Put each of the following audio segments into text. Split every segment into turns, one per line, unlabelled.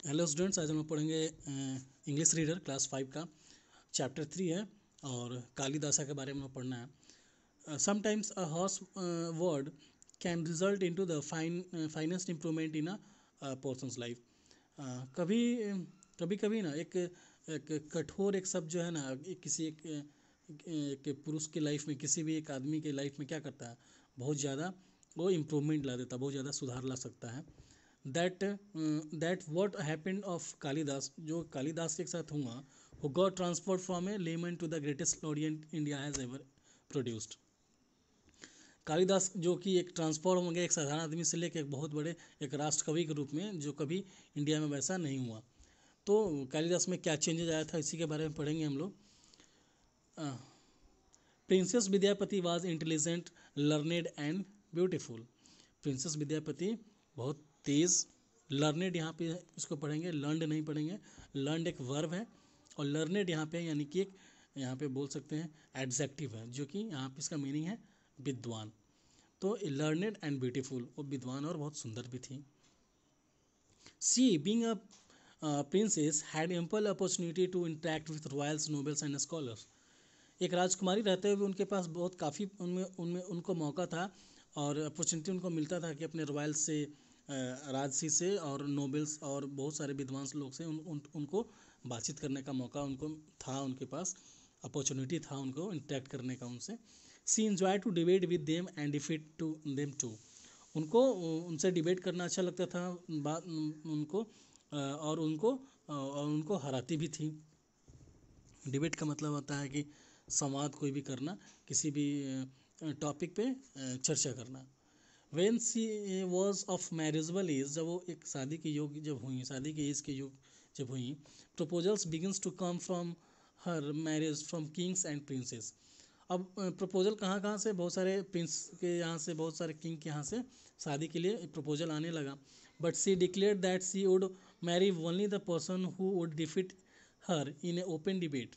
Hello students, आज हम लोग पढ़ेंगे इंग्लिश रीडर क्लास 5 का चैप्टर 3 है और कालिदासा के बारे में पढ़ना है। Sometimes a horse word can result into the finest improvement in a person's life. कभी कभी कभी ना एक कठोर एक शब्द जो है ना किसी एक पुरुष की लाइफ में, किसी भी एक आदमी के लाइफ में क्या करता है, बहुत ज़्यादा वो इम्प्रूवमेंट ला देता है, बहुत ज़्यादा सुधार ला सकता है। That what happened of Kalidas, जो कालिदास के साथ हुआ, who got transferred from a layman to the greatest laureate India has ever produced. Kalidas जो कि एक ट्रांसफॉर्म हो गया एक साधारण आदमी से लेकर एक बहुत बड़े एक राष्ट्र कवि के रूप में, जो कभी इंडिया में वैसा नहीं हुआ। तो कालिदास में क्या चेंजेस आया था, इसी के बारे में पढ़ेंगे हम लोग। Princess Vidyapati was intelligent, learned and beautiful. Princess Vidyapati बहुत तेज़, लर्नेड यहाँ पे इसको पढ़ेंगे, लर्नड नहीं पढ़ेंगे। लर्नड एक वर्ब है और लर्नेड यहाँ पे यानी कि एक यहाँ पे बोल सकते हैं एडजेक्टिव है, जो कि यहाँ पे इसका मीनिंग है विद्वान। तो लर्नेड एंड ब्यूटीफुल, वो विद्वान और बहुत सुंदर भी थी। She being a princess had ample opportunity to interact with royals, nobles and scholars. एक राजकुमारी रहते हुए उनके पास बहुत काफ़ी उनमें उनमें उनको मौका था और अपॉर्चुनिटी उनको मिलता था कि अपने रॉयल से, राजसी से और नोबल्स और बहुत सारे विद्वान लोग से उनको बातचीत करने का मौका उनको था, उनके पास अपॉर्चुनिटी था उनको इंटरेक्ट करने का उनसे। She enjoy to debate with them and defeat to them too. उनको उनसे डिबेट करना अच्छा लगता था, बात उनको और उनको हराती भी थी। डिबेट का मतलब होता है कि संवाद कोई भी करना, किसी भी टॉपिक पे चर्चा करना। When she was of marriageable age, जब वो एक शादी के योग जब हुई, शादी के एज के योग जब हुई, proposals begins to come from her marriage from kings and princess. अब प्रपोजल कहाँ कहाँ से, बहुत सारे प्रिंस के यहाँ से, बहुत सारे किंग के यहाँ से शादी के लिए प्रपोजल आने लगा। But she declare that she would marry only the person who would defeat her in a open debate.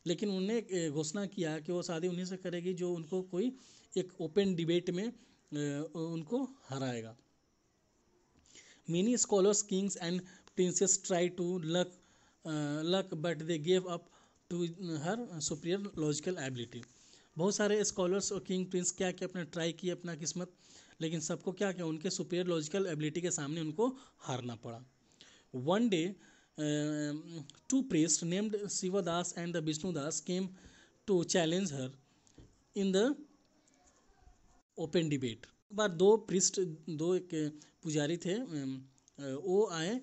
लेकिन उन्होंने घोषणा किया कि वो शादी उन्हीं से करेगी जो उनको कोई एक ओपन डिबेट में उनको हराएगा। Many scholars, kings and princes try to luck but they gave up to her superior logical ability. बहुत सारे स्कॉलर्स और किंग प्रिंस क्या क्या अपना ट्राई किए अपना किस्मत, लेकिन सबको क्या क्या उनके सुपीरियर लॉजिकल एबिलिटी के सामने उनको हारना पड़ा। One day, two priests named Sivadas and the Vishnudas came to challenge her in the open debate. एक बार दो प्रिस्ट, दो एक पुजारी थे, वो आए,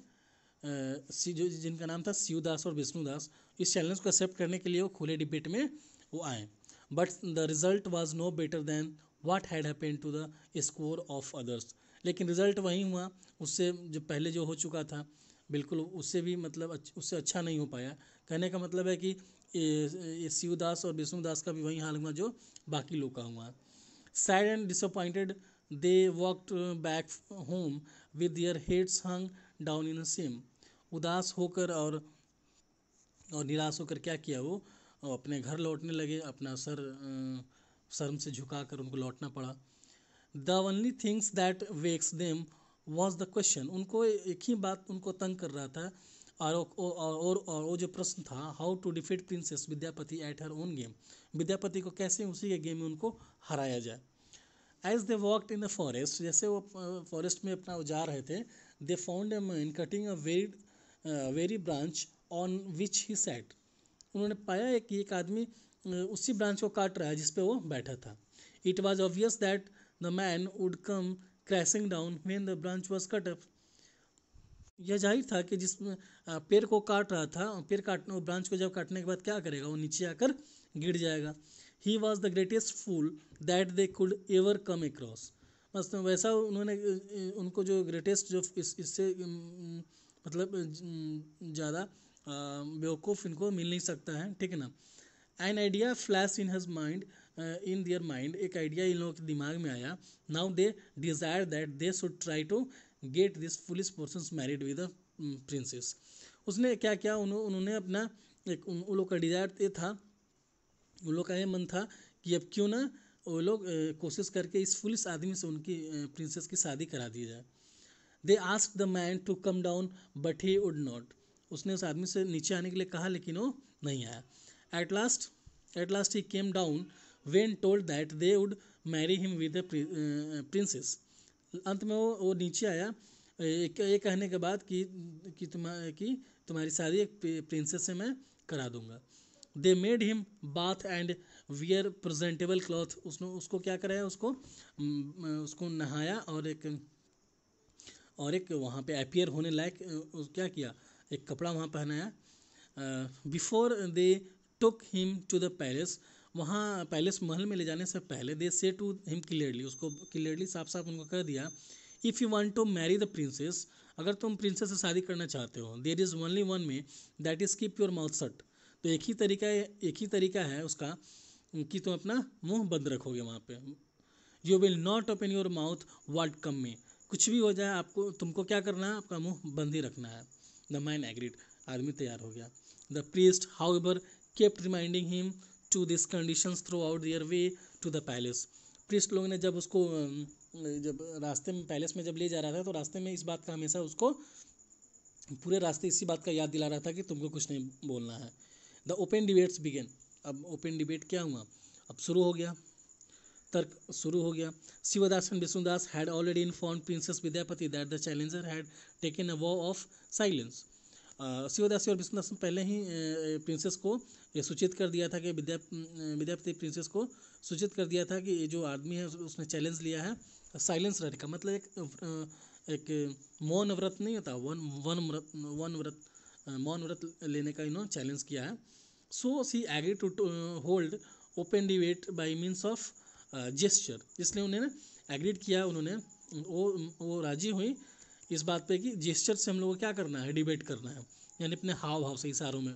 जो जिनका नाम था शिवदास और विष्णुदास। इस चैलेंज को एक्सेप्ट करने के लिए वो खुले डिबेट में वो आए। But the result was no better than what had happened to the score of others. लेकिन रिजल्ट वही हुआ, उससे जो पहले जो हो चुका था, बिल्कुल उससे भी मतलब उससे अच्छा नहीं हो पाया। कहने का मतलब है कि ये शिवदास और विष्णुदास का भी वही हाल हुआ जो बाकी लोग का हुआ। Sad and disappointed they walked back home with their heads hung down in same. उदास होकर और निराश होकर क्या किया, वो अपने घर लौटने लगे, अपना सर शर्म से झुकाकर उनको लौटना पड़ा। The only things that wax them was the question. उनको एक ही बात उनको तंग कर रहा था, और वो जो प्रश्न था, how to defeat princess Vidyapati at her own game. Vidyapati को कैसे उसी के गेम में उनको हराया जाए। As they walked in the forest, जैसे वो फॉरेस्ट में अपना जा रहे थे, they found a man cutting a very branch on which he sat. उन्होंने पाया है कि एक आदमी उसी ब्रांच को काट रहा है जिस पे वो बैठा था। It was obvious that the man would come crashing down when the branch was cut up. यह जाहिर था कि जिसमें पेड़ को काट रहा था, पेड़ काटने ब्रांच को जब काटने के बाद क्या करेगा, वो नीचे आकर गिर जाएगा। He was the greatest fool that they could ever come across. बस तो वैसा उन्होंने उनको जो ग्रेटेस्ट जो इससे मतलब ज़्यादा बेवकूफ़ इनको मिल नहीं सकता है, ठीक है ना। An idea flash in his mind, in their mind, एक आइडिया इन लोगों के दिमाग में आया। Now they desire that they should try to get this foolish persons married with the princess. उसने क्या किया, उन्होंने अपना एक उन लोग का डिज़ायर ये था, उन लोग का ये मन था कि अब क्यों ना वो लोग कोशिश करके इस फुलिश आदमी से उनकी प्रिंसेस की शादी करा दी जाए। They asked the man to come down but he would not, उसने उस आदमी से नीचे आने के लिए कहा लेकिन वो नहीं आया. At last he came down when told that they would marry him with the princess. अंत में वो नीचे आया ये कहने के बाद कि तुम्हारी शादी एक प्रिंसेस से मैं करा दूंगा. They made him bath and wear presentable cloth, उसने उसको क्या कराया, उसको नहाया और एक वहाँ पे अपीयर होने लायक क्या किया, एक कपड़ा वहाँ पहनाया. Before they took him to the palace, वहाँ पैलेस महल में ले जाने से पहले they say to him clearly, उसको क्लियरली साफ साफ उनको कह दिया, if you want to marry the princess, अगर तुम प्रिंसेस से शादी करना चाहते हो, there is only one way, that is keep your mouth shut. तो एक ही तरीका है उसका कि तुम अपना मुंह बंद रखोगे वहाँ पे. You will not open your mouth what कम में, कुछ भी हो जाए तुमको क्या करना है, आपका मुंह बंद ही रखना है. द मैन एग्रीड, आदमी तैयार हो गया. The priest however kept reminding him to this conditions throughout their way to the palace. Priest लोगों ने जब उसको जब रास्ते में पैलेस में जब ले जा रहा था तो रास्ते में इस बात का हमेशा उसको पूरे रास्ते इसी बात का याद दिला रहा था कि तुमको कुछ नहीं बोलना है. द ओपन डिबेट्स बिगेन, अब ओपन डिबेट क्या हुआ, अब शुरू हो गया, तर्क शुरू हो गया. Shivdas and Vishnudas had already inform princess Vidyapati that the challenger had taken a Waugh of silence. Shivdas और विष्णुदास ने पहले ही प्रिंसेस को ये सूचित कर दिया था कि विद्यापति प्रिंसेस को सूचित कर दिया था कि ये जो आदमी है उसने चैलेंज लिया है साइलेंस रहने का, मतलब एक मौन व्रत नहीं होता, मौन व्रत लेने का इन्होंने चैलेंज किया है. So she agree to hold open debate by means of gesture, इसलिए उन्होंने एग्रीड किया, उन्होंने वो राजी हुई इस बात पे कि जेस्चर से हम लोग को क्या करना है, डिबेट करना है, यानी अपने हाव भाव से, इशारों में.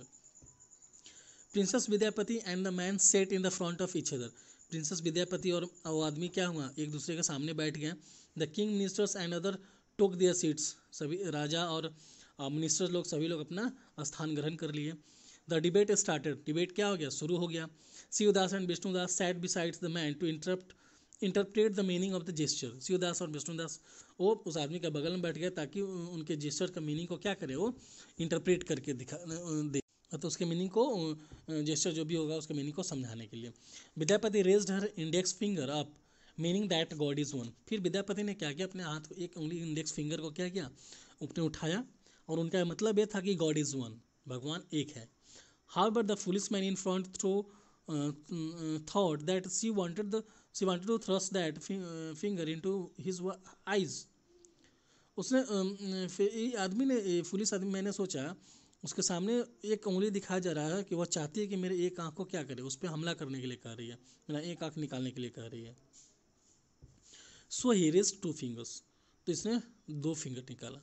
Princess Vidyapati and the man set in the front of each other, princess Vidyapati और वो आदमी क्या हुआ, एक दूसरे के सामने बैठ गए. The king ministers and other took there seats, सभी राजा और मिनिस्टर्स लोग सभी लोग अपना स्थान ग्रहण कर लिए. द डिबेट स्टार्टेड, डिबेट क्या हो गया, शुरू हो गया. Shivdas and Vishnudas sat besides the man to interpret the meaning of the gesture. Shivdas और विष्णुदास वो उस आदमी के बगल में बैठ गए ताकि उनके जेस्चर का मीनिंग को क्या करे, वो इंटरप्रेट करके दे, तो उसके मीनिंग को जेस्चर जो भी होगा उसके मीनिंग को समझाने के लिए. Vidyapati raised her index finger up meaning that God is one. फिर विद्यापति ने क्या किया, अपने हाथ एक उंगली इंडेक्स फिंगर को क्या किया, ऊपर उठाया, और उनका मतलब ये था कि गॉड इज़ वन, भगवान एक है. However, the foolish man in front thought that she wanted to thrust that finger into his eyes. उसने आदमी ने फुलिस आदमी, मैंने सोचा उसके सामने एक उंगली दिखाया जा रहा है कि वह चाहती है कि मेरे एक आँख को क्या करे, उस पर हमला करने के लिए कह रही है, मेरा एक आँख निकालने के लिए कह रही है. सो ही रेज्ड 2 fingers, तो इसने 2 फिंगर निकाला.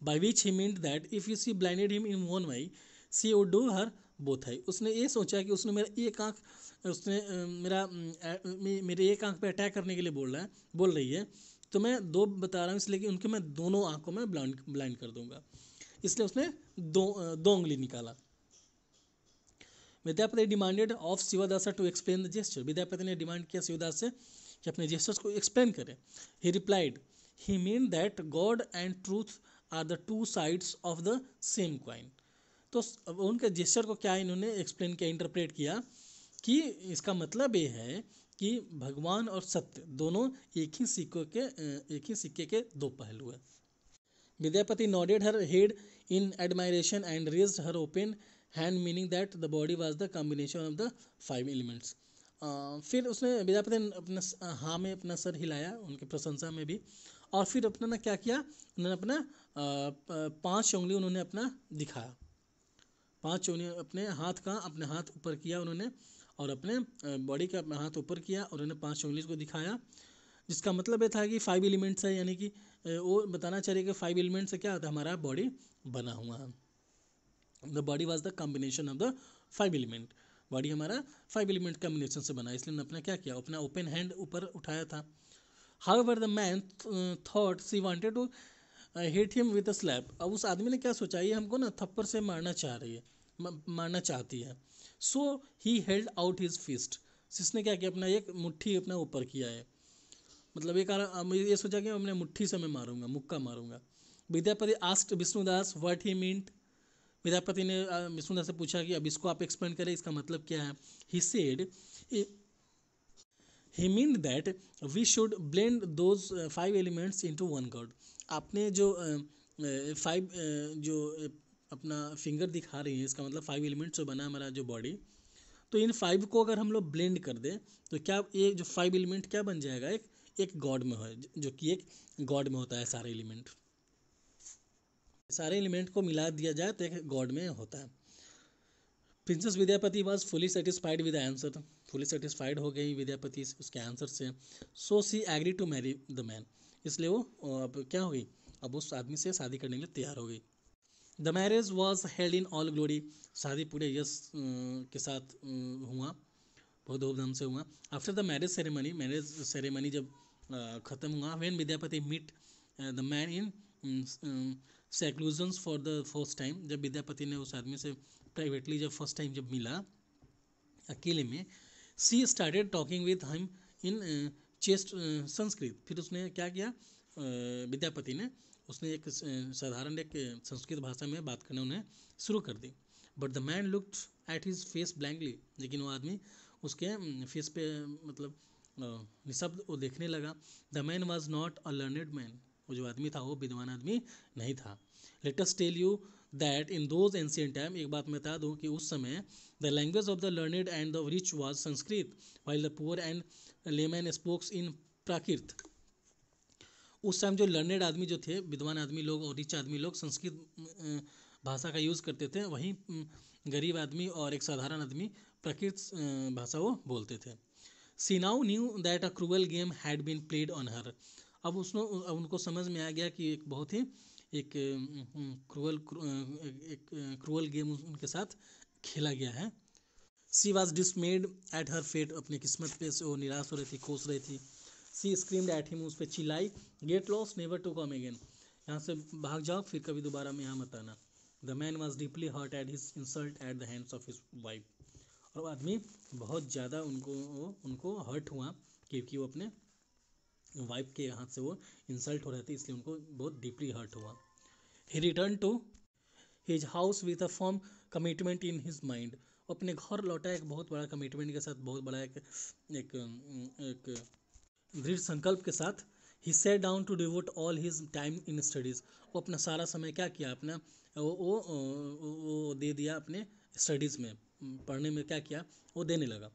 By which he meant that if she blinded him in one eye she would do her both eye. उसने ये सोचा कि उसने मेरा एक आँख, उसने मेरे एक आँख पे अटैक करने के लिए बोल रही है, तो मैं 2 बता रहा हूँ इसलिए कि उनके मैं दोनों आँखों में ब्लाइंड कर दूंगा, इसलिए उसने दो उंगली निकाला. Vidyapati demanded of Shivdas to explain the gesture. Vidyapati ने डिमांड किया शिवदास से कि अपने जेस्चर्स को एक्सप्लेन करें. He replied he mean that God and truth are the 2 sides of the same coin. तो उनके जेस्चर को क्या इन्होंने एक्सप्लेन किया, इंटरप्रेट किया कि इसका मतलब ये है कि भगवान और सत्य दोनों एक ही सिक्के के 2 पहलू है. Vidyapati nodded her head in admiration and raised her open hand meaning that the body was the combination of the 5 elements. फिर उसने विद्यापति ने अपना हाँ में अपना सर हिलाया उनकी प्रशंसा में भी, और फिर अपना ना क्या किया, उन्होंने अपना 5 उंगली उन्होंने अपना दिखाया, 5 उंगली अपने हाथ ऊपर किया उन्होंने, और अपने बॉडी का अपना हाथ ऊपर किया और उन्होंने 5 उंगली को दिखाया, जिसका मतलब ये था कि 5 एलिमेंट्स है, यानी कि वो बताना चाहिए कि 5 एलिमेंट्स से क्या होता है, हमारा बॉडी बना हुआ है. The body was the combination of the 5 element, body हमारा 5 एलिमेंट कॉम्बिनेशन से बना, इसलिए अपना क्या किया, अपना ओपन हैंड ऊपर उठाया था. However the man thought she wanted to hit him with a slap. अब उस आदमी ने क्या सोचा, ये हमको ना थप्पड़ से मारना चाहती है. So he held out his fist. जिसने क्या किया, अपना एक मुट्ठी अपना ऊपर किया है, मतलब ये सोचा कि अपने मुट्ठी से मैं मारूंगा, मुक्का मारूंगा. Vidyapati asked Vishnudas what he meant. Vidyapati ने विष्णुदास से पूछा कि अब इसको आप एक्सप्लेन करें, इसका मतलब क्या है। He said he mean that we should blend those 5 elements into one God. आपने जो 5 जो अपना फिंगर दिखा रही है, इसका मतलब 5 एलिमेंट्स से बना हमारा जो बॉडी, तो इन 5 को अगर हम लोग ब्लेंड कर दें तो क्या ये जो 5 एलिमेंट क्या बन जाएगा, एक गॉड में है, जो कि एक गॉड में होता है। सारे एलिमेंट को मिला दिया जाए तो एक गॉड में होता है। Princess Vidyapati was fully satisfied with answer. Fully satisfied हो गई विद्यापति उसके आंसर से। So she agree to marry the man. इसलिए वो अब क्या हो गई, अब उस आदमी से शादी करने के लिए तैयार हो गई। The marriage was held in all glory. शादी पूरे यश के साथ हुआ, बहुत धूमधाम से हुआ। आफ्टर द मैरिज सेरेमनी जब ख़त्म हुआ, when Vidyapati meet the man in seclusions for the first time, जब विद्यापति ने उस आदमी से प्राइवेटली जब फर्स्ट टाइम जब मिला अकेले में, she started talking with him in chaste Sanskrit. फिर उसने क्या किया, विद्यापति ने उसने एक साधारण एक संस्कृत भाषा में बात करना उन्हें शुरू कर दी। But the man looked at his face blankly. लेकिन वो आदमी उसके फेस पे मतलब निशब्द वो देखने लगा। The man was not a learned man. वो जो आदमी था वो विद्वान आदमी नहीं था। Let us tell you that in those ancient time, एक बात मैं बता दूँ कि उस समय the language of the learned and the rich was Sanskrit, while the poor and layman spokes in Prakrit. उस टाइम जो लर्नेड आदमी जो थे, विद्वान आदमी लोग और रिच आदमी लोग संस्कृत भाषा का यूज़ करते थे, वहीं गरीब आदमी और एक साधारण आदमी प्राकृत भाषा वो बोलते थे। She now knew that a cruel game had been played on her. अब उनको समझ में आ गया कि एक बहुत ही एक क्रूअल गेम उनके साथ खेला गया है। She was dismayed at her fate. अपनी किस्मत पे से वो निराश हो रही थी, कोस रही थी। सी स्क्रीम्ड एट हिम, उस पर चिल्लाई, get lost never to come again. यहाँ से भाग जाओ, फिर कभी दोबारा में यहाँ मत आना। The man was deeply hurt at his insult at the hands of his wife. और वो आदमी बहुत ज़्यादा उनको हर्ट हुआ, क्योंकि वो अपने वाइफ के हाथ से वो इंसल्ट हो रहे थे, इसलिए उनको बहुत डीपली हर्ट हुआ। He return to his house with a firm commitment in his mind. अपने घर लौटा एक बहुत बड़ा कमिटमेंट के साथ, बहुत बड़ा एक दृढ़ संकल्प के साथ। He set down to devote all his time in studies. वो अपना सारा समय क्या किया, अपना वो दे दिया अपने स्टडीज़ में, पढ़ने में क्या किया वो देने लगा।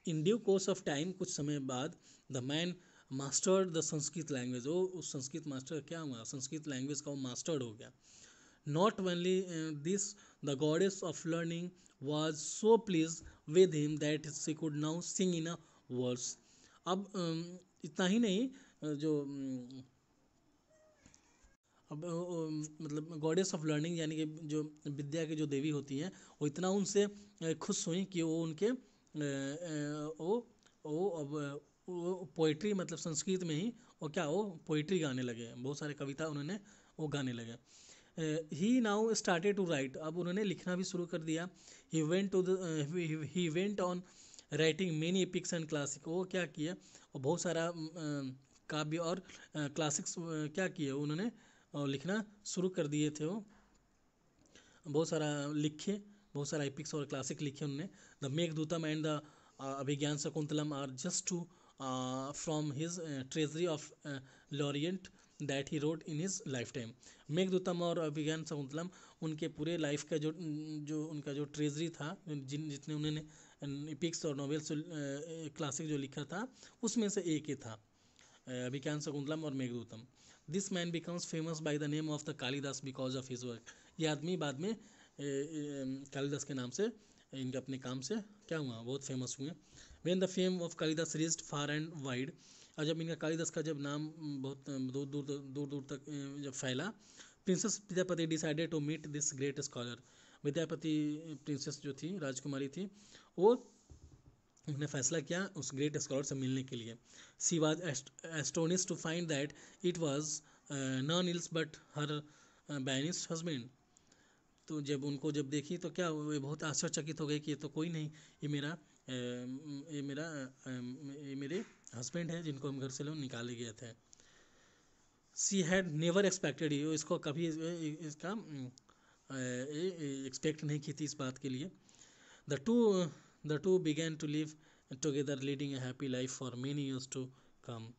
In due course of time, कुछ समय बाद, the man mastered the Sanskrit language. वो उस संस्कृत मास्टर क्या हुआ, संस्कृत लैंग्वेज का वो मास्टर्ड हो गया। Not only this, the goddess of learning was so pleased with him that she could now sing in a verse. अब इतना ही नहीं, जो अब मतलब गॉडेस ऑफ लर्निंग यानी कि जो विद्या की जो देवी होती हैं, वो इतना उनसे खुश हुई कि वो उनके वो अब वो पोइट्री मतलब संस्कृत में ही वो पोइट्री गाने लगे, बहुत सारे कविता उन्होंने वो गाने लगे। He now started to write. अब उन्होंने लिखना भी शुरू कर दिया। He went on writing many epics and classic. वो क्या किया, और बहुत सारा काव्य और क्लासिक्स क्या किए उन्होंने, लिखना शुरू कर दिए थे। वो बहुत सारा लिखे, बहुत सारा एपिक्स और क्लासिक लिखे उन्होंने। The Meghadutam and the Abhijnana Shakuntalam are just two from his treasury of laureate that he wrote in his lifetime. Meghadutam और अभिज्ञान शकुंतलम उनके पूरे लाइफ का जो उनका जो ट्रेजरी था, जितने उन्होंने एपिक्स और नॉवेल्स क्लासिक जो लिखा था, उसमें से एक ही था अभिज्ञान शकुंतलम और Meghadutam. This man becomes famous by the name of the Kalidas because of his work. ये आदमी बाद में कालिदास के नाम से, इनके अपने काम से क्या हुआ, बहुत फेमस हुए। When the fame of Kalidas reached far and wide. और जब इनका कालिदास का जब नाम बहुत दूर दूर तक जब फैला, princess Vidyapati decided to meet this great scholar. Vidyapati princess जो थी, राजकुमारी थी, वो उन्होंने फैसला किया उस ग्रेट स्कॉलर से मिलने के लिए। She was astonished to find that it was none else but her banished husband. तो जब उनको जब देखी तो क्या वो बहुत आश्चर्यचकित हो गई कि ये तो कोई नहीं, ये मेरे हस्बैंड है, जिनको हम घर से लोग निकाले गए थे। She had never expected you, इसको कभी इसका एक्सपेक्ट नहीं की थी इस बात के लिए। The two began to live together leading a happy life for many years to come.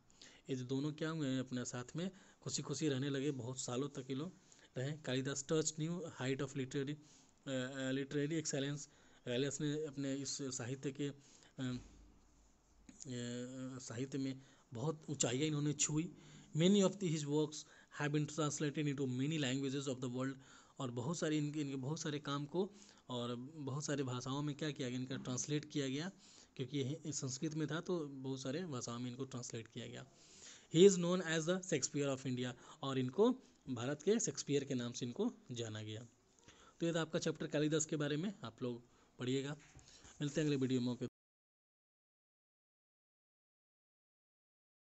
ये जो दोनों क्या हुए अपने साथ में खुशी खुशी रहने लगे, बहुत सालों तक ये लोग रहे। Kalidas touch new height of literary excellence. Kalidas ने अपने इस साहित्य के साहित्य में बहुत ऊंचाइयाँ इन्होंने छुई। Many of his works have been translated into many languages of the world. और बहुत सारे इनके बहुत सारे काम को और बहुत सारे भाषाओं में क्या किया गया, इनका ट्रांसलेट किया गया, क्योंकि ये संस्कृत में था तो बहुत सारे भाषाओं में इनको ट्रांसलेट किया गया। He is known as the Shakespeare of India, और इनको भारत के शेक्सपियर के नाम से इनको जाना गया। तो ये था आपका चैप्टर कालिदास के बारे में, आप लोग पढ़िएगा। मिलते हैं अगले वीडियो में।